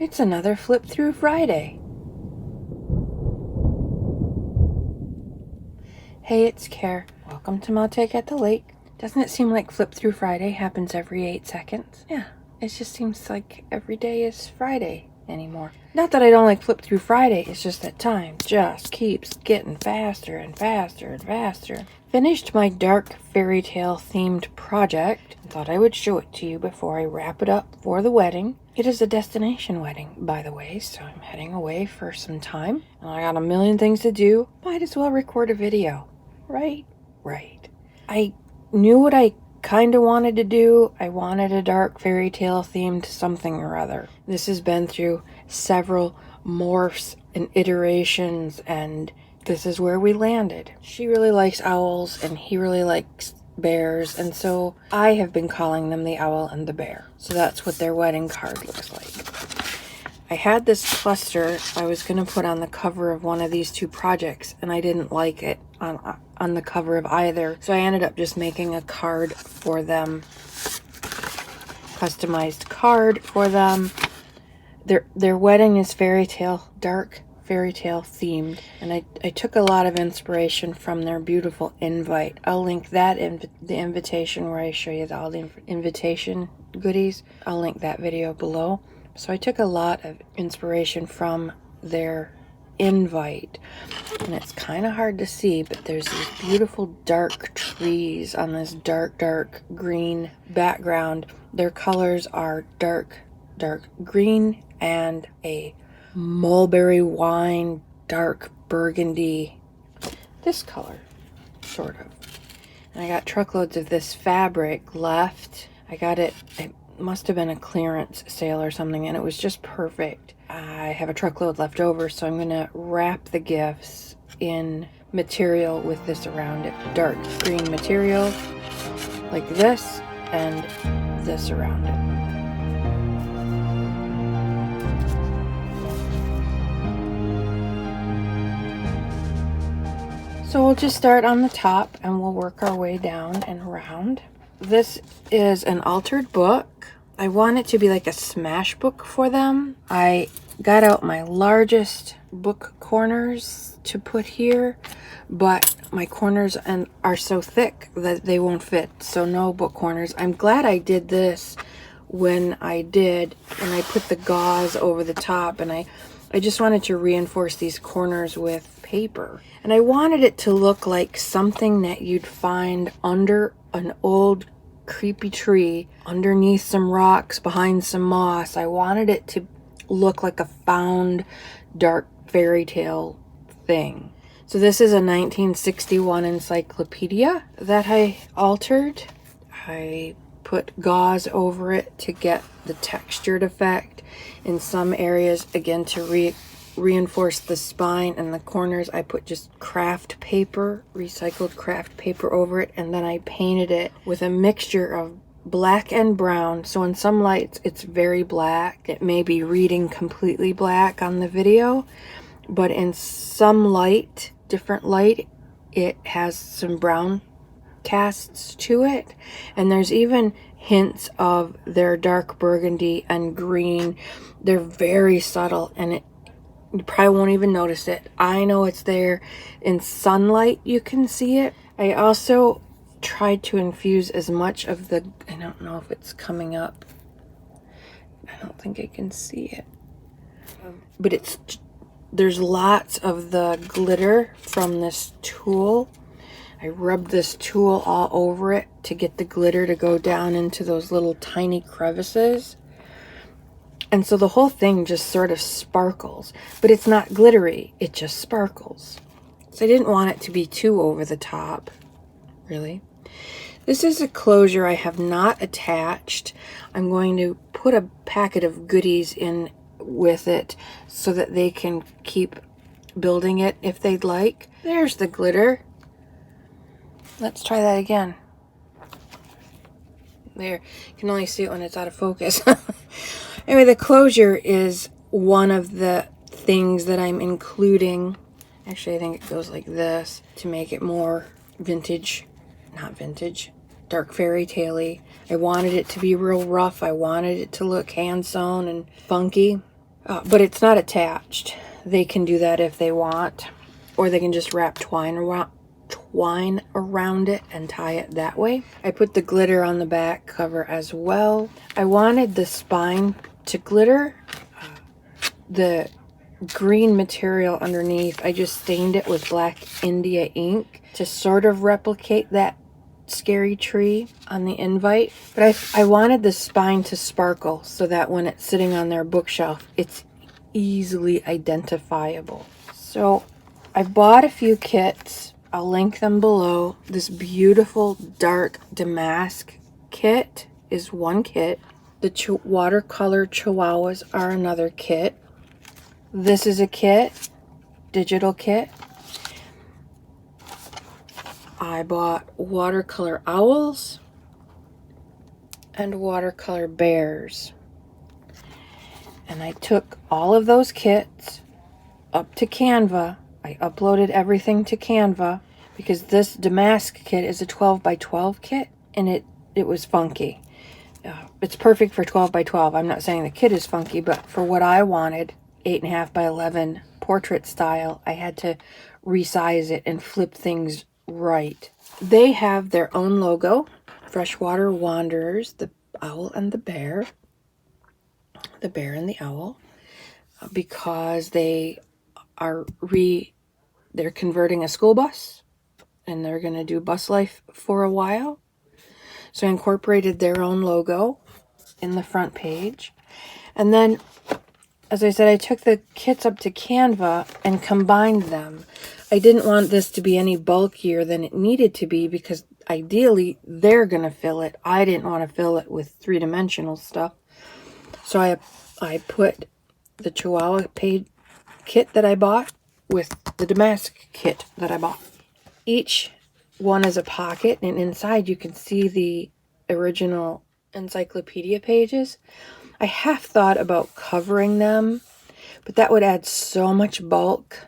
It's another Flip Through Friday. Hey, it's Care. Welcome to Moutake at the Lake. Doesn't it seem like Flip Through Friday happens every 8 seconds? Yeah, it just seems like every day is Friday anymore. Not that I don't like Flip Through Friday, it's just that time just keeps getting faster and faster and faster. Finished my dark fairy tale themed project and thought I would show it to you before I wrap it up for the wedding. It is a destination wedding, by the way, so I'm heading away for some time. And I got a million things to do. Might as well record a video. Right? I knew what I kind of wanted to do. I wanted a dark fairy tale themed something or other. This has been through several morphs and iterations, and this is where we landed. She really likes owls and he really likes bears, and so I have been calling them the owl and the bear. So that's what their wedding card looks like. I had this cluster I was going to put on the cover of one of these two projects, and I didn't like it on the cover of either. So I ended up just making a card for them, customized card for them. Their wedding is dark fairy tale themed, and I took a lot of inspiration from their beautiful invite. I'll link that in the invitation where I show you all the invitation goodies. I'll link that video below. So I took a lot of inspiration from their invite, and it's kind of hard to see, but there's these beautiful dark trees on this dark green background. Their colors are dark green and a mulberry wine, dark burgundy, this color, sort of. And I got truckloads of this fabric left. I got it must have been a clearance sale or something, and it was just perfect. I have a truckload left over, so I'm gonna wrap the gifts in material with this around it. Dark green material like this, and this around it. So we'll just start on the top and we'll work our way down and around. This is an altered book. I want it to be like a smash book for them. I got out my largest book corners to put here, but my corners are so thick that they won't fit, so no book corners. I'm glad I did this when I did, and I put the gauze over the top, and I just wanted to reinforce these corners with paper. And I wanted it to look like something that you'd find under an old creepy tree, underneath some rocks, behind some moss. I wanted it to look like a found dark fairy tale thing. So this is a 1961 encyclopedia that I altered. I put gauze over it to get the textured effect. In some areas, again, to reinforce the spine and the corners, I put just craft paper, recycled craft paper over it, and then I painted it with a mixture of black and brown. So in some lights it's very black. It may be reading completely black on the video, but in some light, different light, it has some brown casts to it, and there's even hints of their dark burgundy and green. They're very subtle, and you probably won't even notice it. I know it's there. In sunlight, you can see it. I also tried to infuse as much of the, I don't know if it's coming up. I don't think I can see it. But there's lots of the glitter from this tulle. I rubbed this tulle all over it to get the glitter to go down into those little tiny crevices. And so the whole thing just sort of sparkles, but it's not glittery, it just sparkles. So I didn't want it to be too over the top, really. This is a closure I have not attached. I'm going to put a packet of goodies in with it so that they can keep building it if they'd like. There's the glitter. Let's try that again. There, you can only see it when it's out of focus. Anyway, the closure is one of the things that I'm including. Actually, I think it goes like this to make it more vintage, not vintage, dark fairy tale-y. I wanted it to be real rough. I wanted it to look hand sewn and funky. but it's not attached. They can do that if they want, or they can just wrap twine around it and tie it that way. I put the glitter on the back cover as well. I wanted the spine to glitter. The green material underneath, I just stained it with black India ink to sort of replicate that scary tree on the invite. But I wanted the spine to sparkle so that when it's sitting on their bookshelf, it's easily identifiable. So I bought a few kits. I'll link them below. This beautiful dark damask kit is one kit. The watercolor chihuahuas are another kit. This is a kit, digital kit. I bought watercolor owls and watercolor bears. And I took all of those kits up to Canva. I uploaded everything to Canva because this damask kit is a 12 by 12 kit, and it was funky. It's perfect for 12 by 12. I'm not saying the kit is funky, but for what I wanted, 8.5 by 11 portrait style, I had to resize it and flip things right. They have their own logo, Freshwater Wanderers, the owl and the bear and the owl, because they're converting a school bus and they're going to do bus life for a while. So I incorporated their own logo in the front page. And then, as I said, I took the kits up to Canva and combined them. I didn't want this to be any bulkier than it needed to be because ideally they're going to fill it. I didn't want to fill it with three-dimensional stuff. So I put the Chihuahua kit that I bought with the damask kit that I bought. Each one is a pocket, and inside you can see the original encyclopedia pages. I half thought about covering them, but that would add so much bulk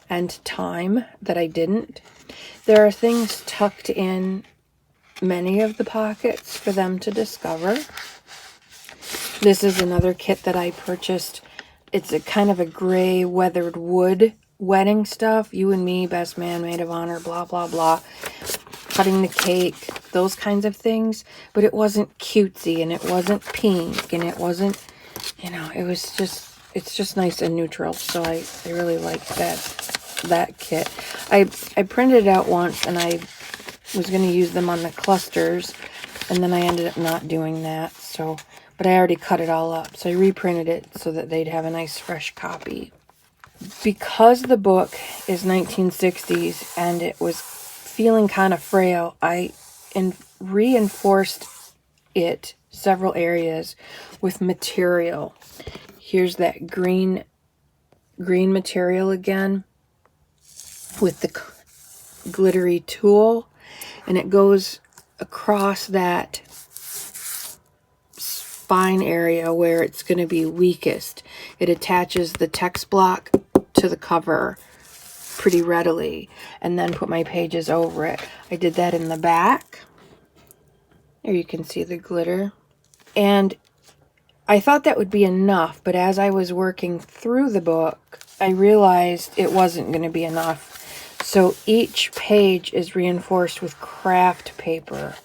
and time that I didn't. There are things tucked in many of the pockets for them to discover. This is another kit that I purchased. It's a kind of a gray weathered wood wedding stuff. You and me, best man, maid of honor, blah, blah, blah. Cutting the cake, those kinds of things. But it wasn't cutesy, and it wasn't pink, and it wasn't, it's just nice and neutral. So I really like that kit. I printed it out once, and I was going to use them on the clusters, and then I ended up not doing that. But I already cut it all up, so I reprinted it so that they'd have a nice fresh copy. Because the book is 1960s and it was feeling kind of frail, I reinforced it several areas with material. Here's that green material again with the glittery tulle, and it goes across that spine area where it's going to be weakest. It attaches the text block to the cover pretty readily, and then put my pages over it. I did that in the back. There you can see the glitter. And I thought that would be enough, but as I was working through the book, I realized it wasn't going to be enough. So each page is reinforced with craft paper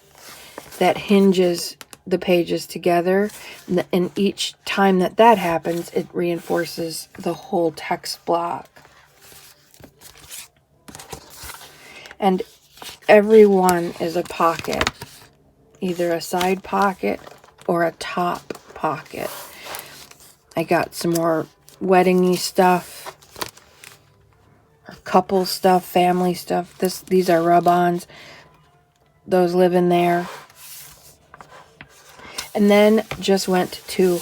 that hinges the pages together, and each time that happens, it reinforces the whole text block. And every one is a pocket, either a side pocket or a top pocket. I got some more wedding-y stuff, or couple stuff, family stuff. These are rub-ons. Those live in there. And then just went to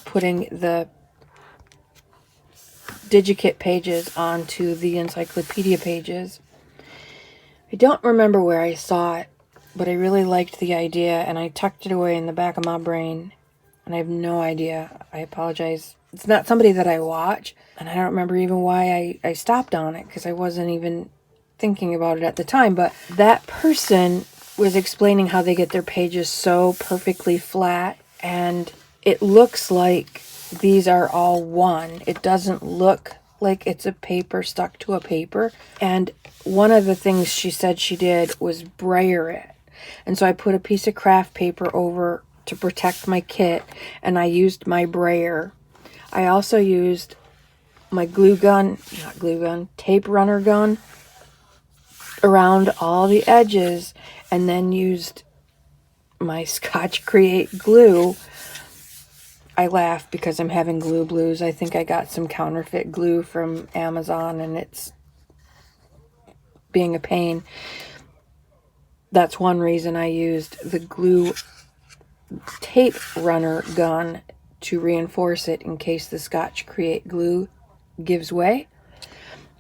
putting the Digikit pages onto the encyclopedia pages. I don't remember where I saw it, but I really liked the idea, and I tucked it away in the back of my brain, and I have no idea. I apologize. It's not somebody that I watch, and I don't remember even why I stopped on it, because I wasn't even thinking about it at the time. But that person was explaining how they get their pages so perfectly flat, and it looks like these are all one. It doesn't look like it's a paper stuck to a paper. And one of the things she said she did was brayer it. And so I put a piece of craft paper over to protect my kit, and I used my brayer. I also used my tape runner gun around all the edges, and then used my Scotch Create glue. I laugh because I'm having glue blues. I think I got some counterfeit glue from Amazon and it's being a pain. That's one reason I used the glue tape runner gun to reinforce it in case the Scotch Create glue gives way.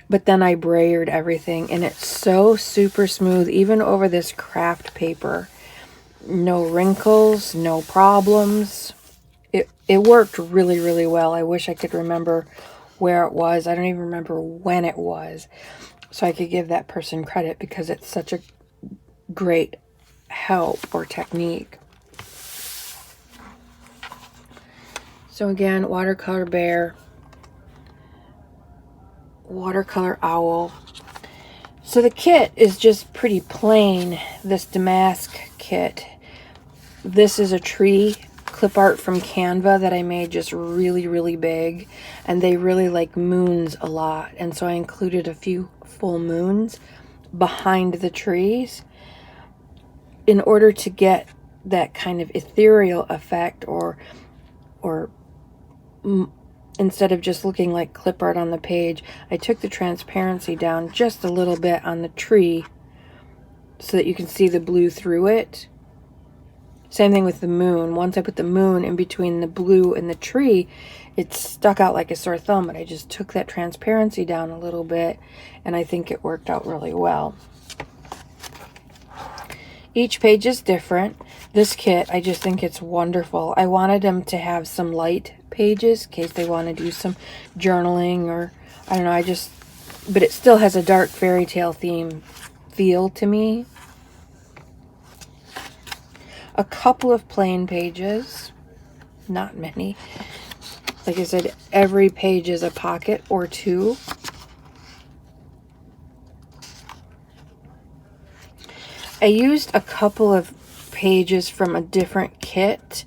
But then I brayered everything and it's so super smooth, even over this craft paper. No wrinkles, no problems. It worked really, really well. I wish I could remember where it was. I don't even remember when it was. So I could give that person credit because it's such a great help or technique. So again, watercolor bear, watercolor owl. So the kit is just pretty plain, this damask kit. This is a tree clip art from Canva that I made just really, really big. And they really like moons a lot. And so I included a few full moons behind the trees in order to get that kind of ethereal effect, or instead of just looking like clip art on the page, I took the transparency down just a little bit on the tree so that you can see the blue through it. Same thing with the moon. Once I put the moon in between the blue and the tree, it stuck out like a sore thumb, but I just took that transparency down a little bit, and I think it worked out really well. Each page is different. This kit, I just think it's wonderful. I wanted them to have some light pages in case they want to do some journaling, or I don't know, but it still has a dark fairy tale theme feel to me. A couple of plain pages, not many. Like I said, every page is a pocket or two. I used a couple of pages from a different kit.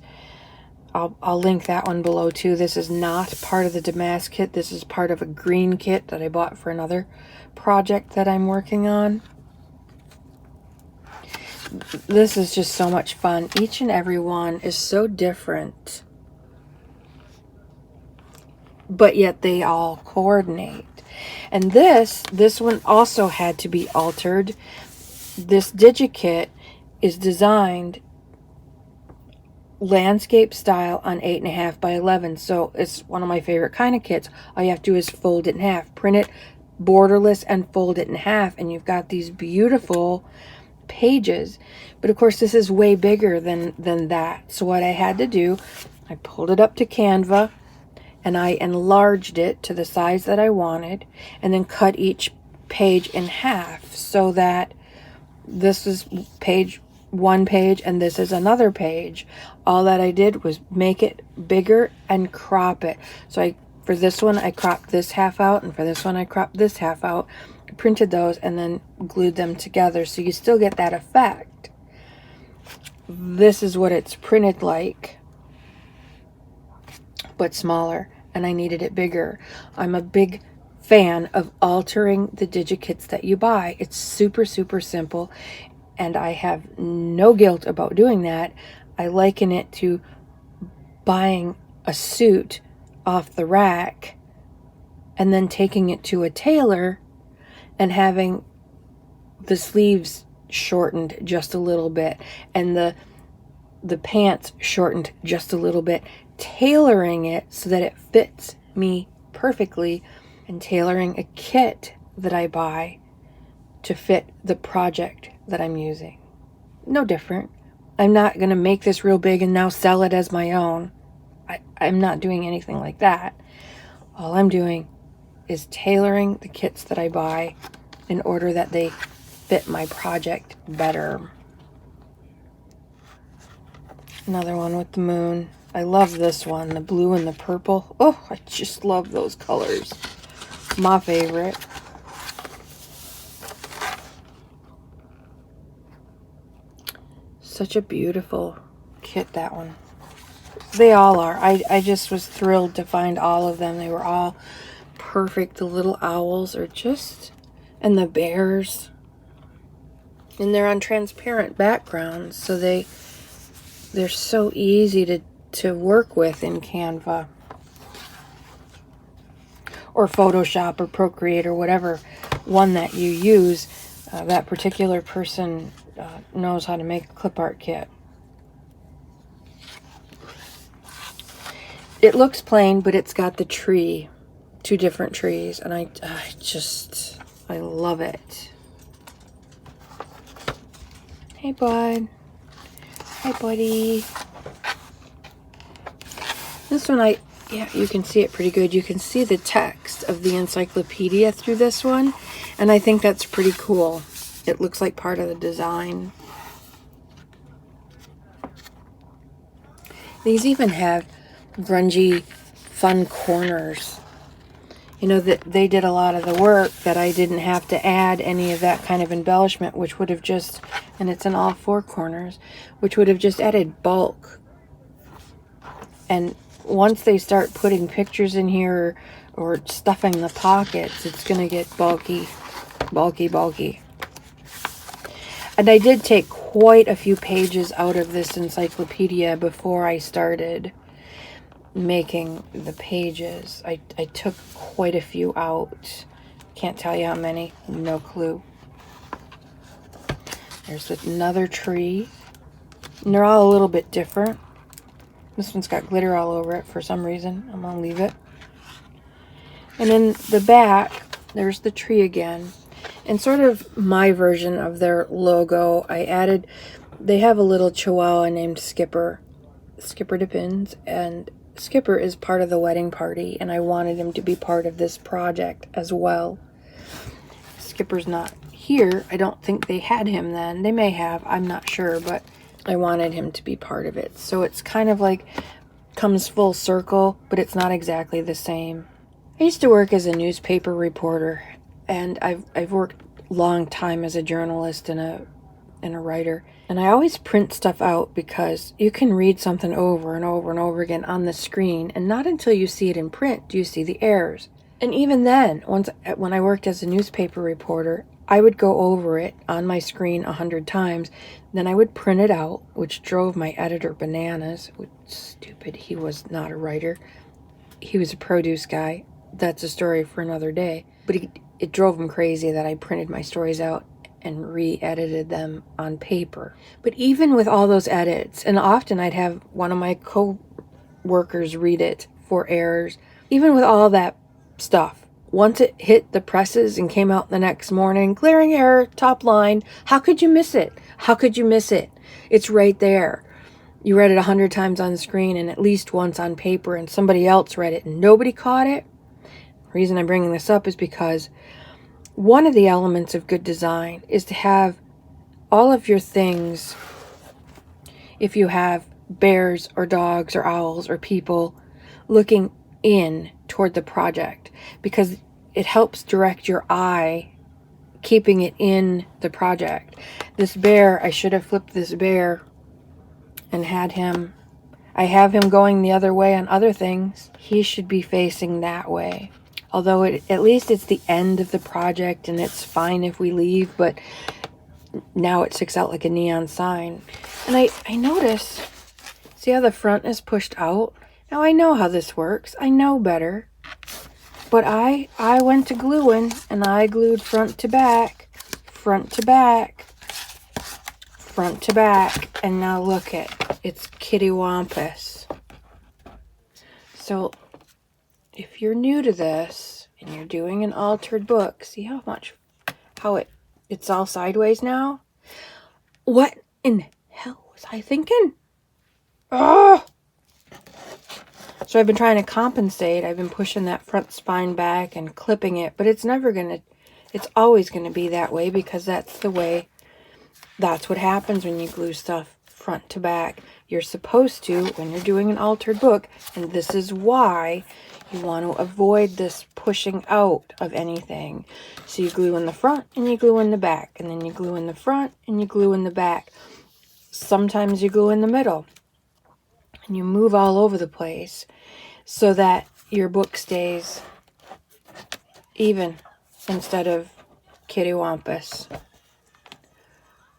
I'll link that one below too. This is not part of the damask kit. This is part of a green kit that I bought for another project that I'm working on. This is just so much fun. Each and every one is so different, but yet they all coordinate. And this one also had to be altered. This Digikit is designed landscape style on 8.5 by 11. So it's one of my favorite kind of kits. All you have to do is fold it in half, print it borderless and fold it in half, and you've got these beautiful pages. But of course this is way bigger than that. So what I had to do, I pulled it up to Canva and I enlarged it to the size that I wanted, and then cut each page in half so that this is one page and this is another page. All that I did was make it bigger and crop it. So for this one I cropped this half out, and for this one I cropped this half out, printed those, and then glued them together so you still get that effect. This is what it's printed like, but smaller, and I needed it bigger. I'm a big fan of altering the Digikits that you buy. It's super, super simple, and I have no guilt about doing that. I liken it to buying a suit off the rack and then taking it to a tailor and having the sleeves shortened just a little bit and the pants shortened just a little bit, tailoring it so that it fits me perfectly, and tailoring a kit that I buy to fit the project that I'm using. No different. I'm not going to make this real big and now sell it as my own. I'm not doing anything like that. All I'm doing is tailoring the kits that I buy in order that they fit my project better. Another one with the moon. I love this one, the blue and the purple. Oh, I just love those colors. My favorite. Such a beautiful kit, that one. They all are. I just was thrilled to find all of them. They were all perfect. The little owls are just... and the bears. And they're on transparent backgrounds, so they're so easy to work with in Canva. Or Photoshop or Procreate or whatever one that you use. That particular person knows how to make a clip art kit. It looks plain, but it's got the tree, 2 different trees, and I love it. Hey, bud. Hi, buddy. This one, yeah, you can see it pretty good. You can see the text of the encyclopedia through this one, and I think that's pretty cool. It looks like part of the design. These even have grungy, fun corners. You know, that they did a lot of the work that I didn't have to add any of that kind of embellishment, which would have just, and it's in all 4 corners, which would have just added bulk. And once they start putting pictures in here or stuffing the pockets, it's going to get bulky, bulky, bulky. And I did take quite a few pages out of this encyclopedia before I started making the pages. I took quite a few out. Can't tell you how many. No clue. There's another tree. And they're all a little bit different. This one's got glitter all over it for some reason. I'm gonna leave it. And in the back, there's the tree again. And sort of my version of their logo, they have a little chihuahua named Skipper. Skipper Depends, and Skipper is part of the wedding party, and I wanted him to be part of this project as well. Skipper's not here. I don't think they had him then. They may have, I'm not sure, but I wanted him to be part of it. So it's kind of like comes full circle, but it's not exactly the same. I used to work as a newspaper reporter, and I've worked a long time as a journalist and a writer. And I always print stuff out because you can read something over and over and over again on the screen, and not until you see it in print do you see the errors. And even then, when I worked as a newspaper reporter, I would go over it on my screen 100 times. Then I would print it out, which drove my editor bananas. Stupid, he was not a writer. He was a produce guy. That's a story for another day. But it drove him crazy that I printed my stories out and re-edited them on paper. But even with all those edits, and often I'd have one of my co-workers read it for errors, even with all that stuff, once it hit the presses and came out the next morning, glaring error, top line, how could you miss it? How could you miss it? It's right there. You read it 100 times on the screen and at least once on paper, and somebody else read it and nobody caught it. The reason I'm bringing this up is because one of the elements of good design is to have all of your things, if you have bears or dogs or owls or people, looking in toward the project, because it helps direct your eye, keeping it in the project. This bear, I should have flipped this bear and had him, I have him going the other way on other things. He should be facing that way. Although at least it's the end of the project and it's fine if we leave, but now it sticks out like a neon sign. And I notice, see how the front is pushed out? Now I know how this works. I know better. But I went to gluing and I glued front to back, front to back, front to back. And now look it's kittywampus. So if you're new to this and you're doing an altered book, see how it's all sideways now? What in hell was I thinking? Oh! So I've been trying to compensate. I've been pushing that front spine back and clipping it, but it's always gonna be that way because that's what happens when you glue stuff front to back. You're supposed to, when you're doing an altered book, and this is why you want to avoid this pushing out of anything. So you glue in the front and you glue in the back, and then you glue in the front and you glue in the back. Sometimes you glue in the middle, and you move all over the place so that your book stays even instead of kittywampus.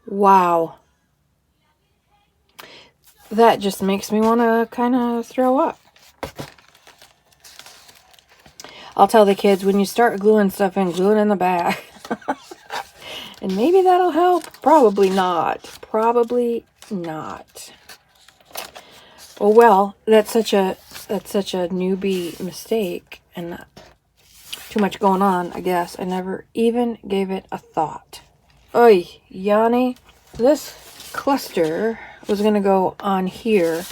Wow. That just makes me want to kind of throw up. I'll tell the kids, when you start gluing stuff in, glue it in the back. And maybe that'll help. Probably not. Probably not. Oh well, that's such a newbie mistake, and too much going on, I guess. I never even gave it a thought. Oy, Yanni. This cluster was going to go on here,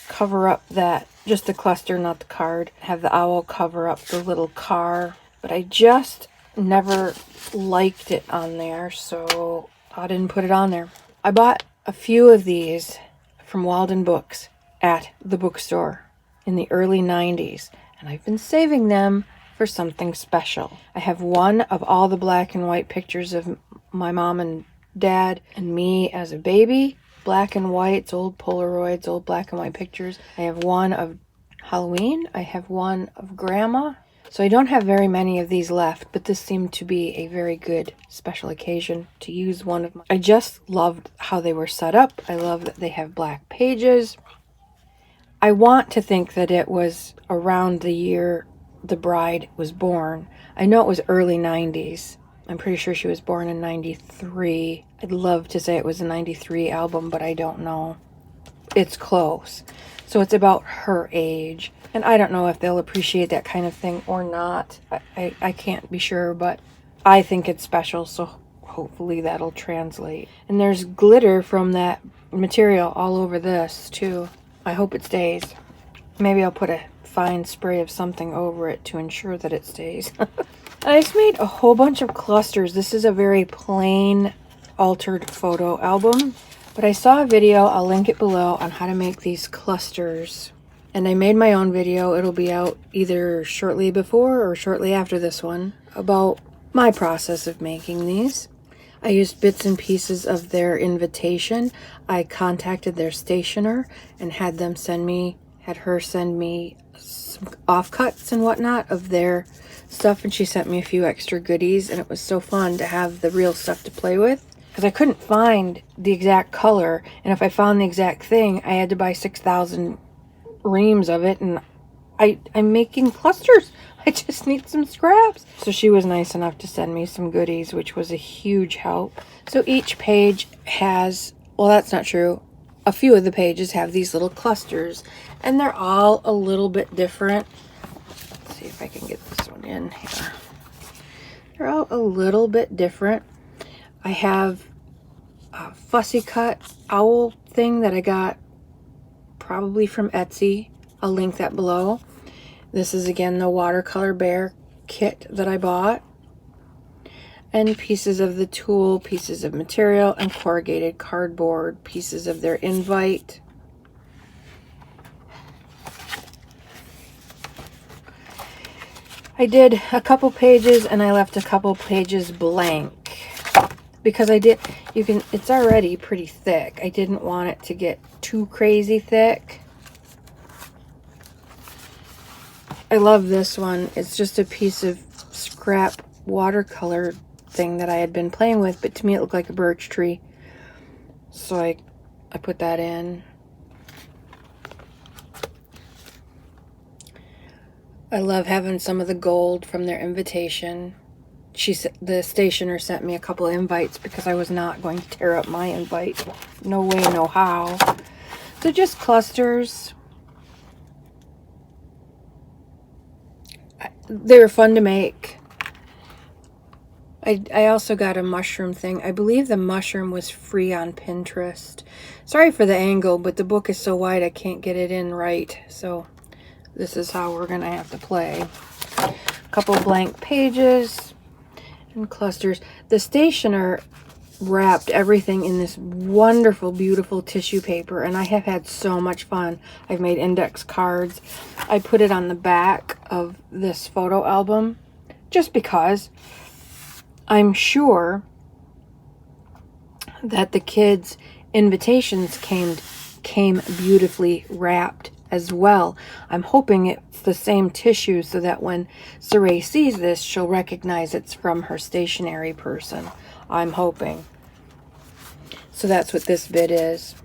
cover up that, just the cluster, not the card. Have the owl cover up the little car. But I just never liked it on there, so I didn't put it on there. I bought a few of these from Walden Books at the bookstore in the early 90s, and I've been saving them for something special. I have one of all the black and white pictures of my mom and dad and me as a baby. Black and whites, old Polaroids, old black and white pictures. I have one of Halloween. I have one of Grandma. So I don't have very many of these left, but this seemed to be a very good special occasion to use one of my... I just loved how they were set up. I love that they have black pages. I want to think that it was around the year the bride was born. I know it was early 90s. I'm pretty sure she was born in 93. I'd love to say it was a 93 album, but I don't know. It's close. So it's about her age. And I don't know if they'll appreciate that kind of thing or not. I can't be sure, but I think it's special, so hopefully that'll translate. And there's glitter from that material all over this, too. I hope it stays. Maybe I'll put a fine spray of something over it to ensure that it stays. I just made a whole bunch of clusters. This is a very plain altered photo album, but I saw a video, I'll link it below, on how to make these clusters. And I made my own video. It'll be out either shortly before or shortly after this one about my process of making these. I used bits and pieces of their invitation. I contacted their stationer and had her send me some offcuts and whatnot of their stuff, and she sent me a few extra goodies, and it was so fun to have the real stuff to play with, because I couldn't find the exact color, and if I found the exact thing, I had to buy 6,000 reams of it, and I'm making clusters. I just need some scraps. So she was nice enough to send me some goodies, which was a huge help. So each page has, well, that's not true. A few of the pages have these little clusters, and they're all a little bit different. Let's see if I can get this one in here. They're all a little bit different. I have a fussy cut owl thing that I got probably from Etsy. I'll link that below. This is again the watercolor bear kit that I bought. And pieces of the tulle, pieces of material, and corrugated cardboard, pieces of their invite. I did a couple pages and I left a couple pages blank because it's already pretty thick. I didn't want it to get too crazy thick. I love this one. It's just a piece of scrap watercolor thing that I had been playing with, but to me it looked like a birch tree. So I put that in. I love having some of the gold from their invitation. The stationer sent me a couple of invites because I was not going to tear up my invite. No way, no how. So just clusters. They were fun to make. I also got a mushroom thing. I believe the mushroom was free on Pinterest. Sorry for the angle, but the book is so wide I can't get it in right. So this is how we're going to have to play. A couple blank pages and clusters. The stationer wrapped everything in this wonderful, beautiful tissue paper, and I have had so much fun. I've made index cards. I put it on the back of this photo album just because I'm sure that the kids' invitations came beautifully wrapped as well. I'm hoping it's the same tissue so that when Saray sees this, she'll recognize it's from her stationery person. I'm hoping. So that's what this bit is.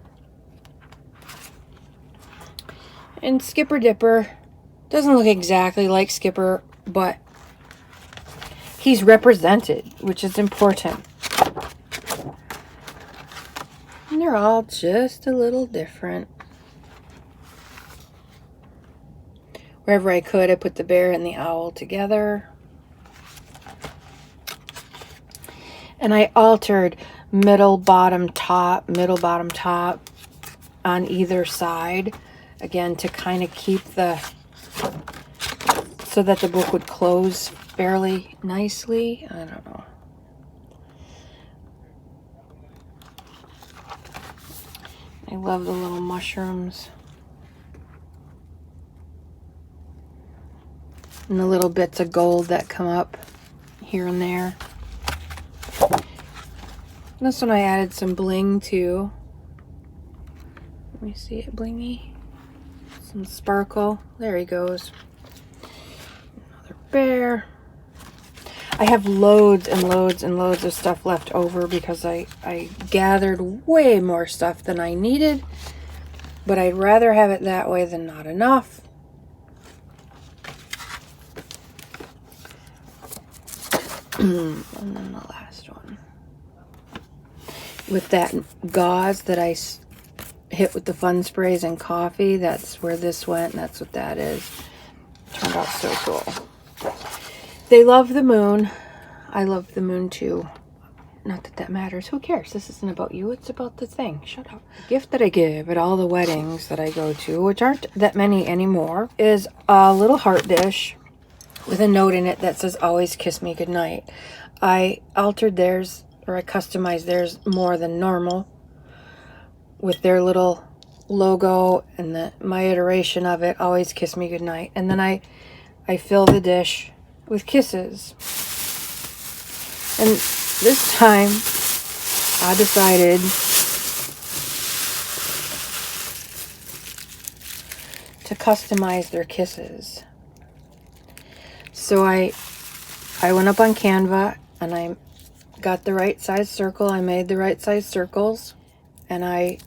And Skipper Dipper doesn't look exactly like Skipper, but he's represented, which is important. And they're all just a little different. Wherever I could, I put the bear and the owl together. And I altered middle, bottom, top on either side. Again, to kind of keep so that the book would close fairly nicely. I don't know. I love the little mushrooms. And the little bits of gold that come up here and there. This one I added some bling to. Let me see it blingy. Some sparkle. There he goes. Another bear. I have loads and loads and loads of stuff left over because I gathered way more stuff than I needed. But I'd rather have it that way than not enough. And then the last one. With that gauze that I hit with the fun sprays and coffee, that's where this went, and that's what that is. Turned out so cool. They love the moon. I love the moon too. Not that that matters. Who cares? This isn't about you. It's about the thing. Shut up. The gift that I give at all the weddings that I go to, which aren't that many anymore, is a little heart dish with a note in it that says, "Always kiss me goodnight." I altered theirs, or I customized theirs more than normal with their little logo and my iteration of it, "Always kiss me goodnight." And then I fill the dish with kisses. And this time I decided to customize their kisses. So I went up on Canva and I got the right size circle. I made the right size circles and I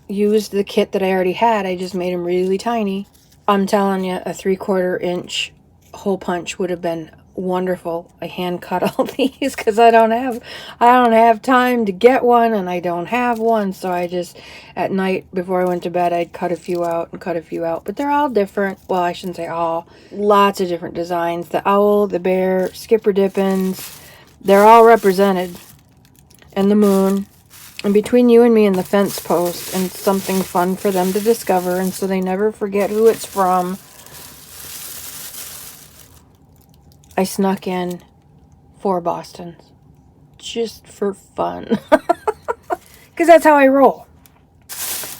used the kit that I already had. I just made them really tiny. I'm telling you, a 3/4 inch hole punch would have been wonderful. I hand cut all these because I don't have time to get one, and I don't have one. So I just, at night before I went to bed, I'd cut a few out and cut a few out. But they're all different. Well, I shouldn't say all. Lots of different designs. The owl, the bear, Skipper Dippins, they're all represented. And the moon. And between you and me and the fence post, and something fun for them to discover, and so they never forget who it's from, I snuck in 4 Bostons. Just for fun. Because that's how I roll.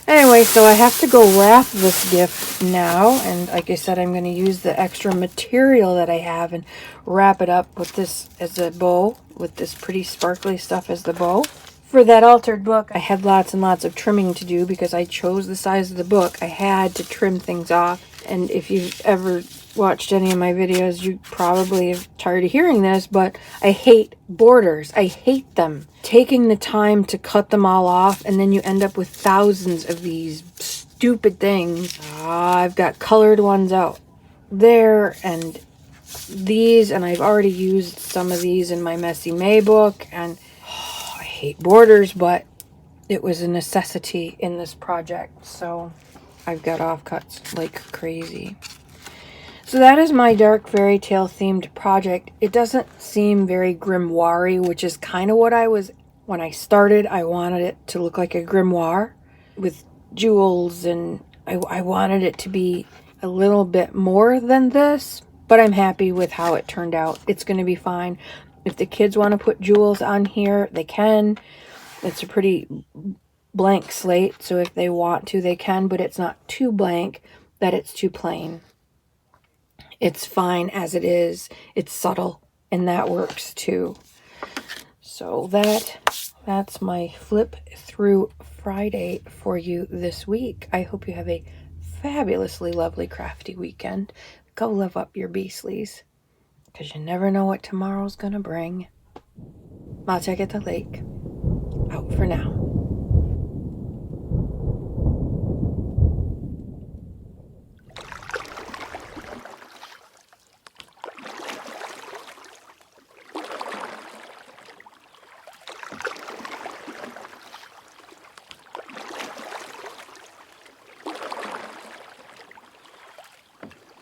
Anyway, so I have to go wrap this gift now. And like I said, I'm going to use the extra material that I have and wrap it up with this as a bow. With this pretty sparkly stuff as the bow. For that altered book, I had lots and lots of trimming to do because I chose the size of the book. I had to trim things off. And if you've ever watched any of my videos, you probably are tired of hearing this, but I hate borders. I hate them. Taking the time to cut them all off, and then you end up with thousands of these stupid things. I've got colored ones out there, and these, and I've already used some of these in my Messy May book, and I hate borders, but it was a necessity in this project, so I've got offcuts like crazy. So that is my dark fairy tale themed project. It doesn't seem very grimoire-y, which is kind of what I was, when I started, I wanted it to look like a grimoire with jewels, and I wanted it to be a little bit more than this, but I'm happy with how it turned out. It's going to be fine. If the kids want to put jewels on here, they can. It's a pretty blank slate, so if they want to, they can, but it's not too blank that it's too plain. It's fine as it is. It's subtle, and that works too. So that's my flip through Friday for you this week. I hope you have a fabulously lovely crafty weekend. Go love up your beastlies, because you never know what tomorrow's gonna bring. I'll check at the lake. Out for now.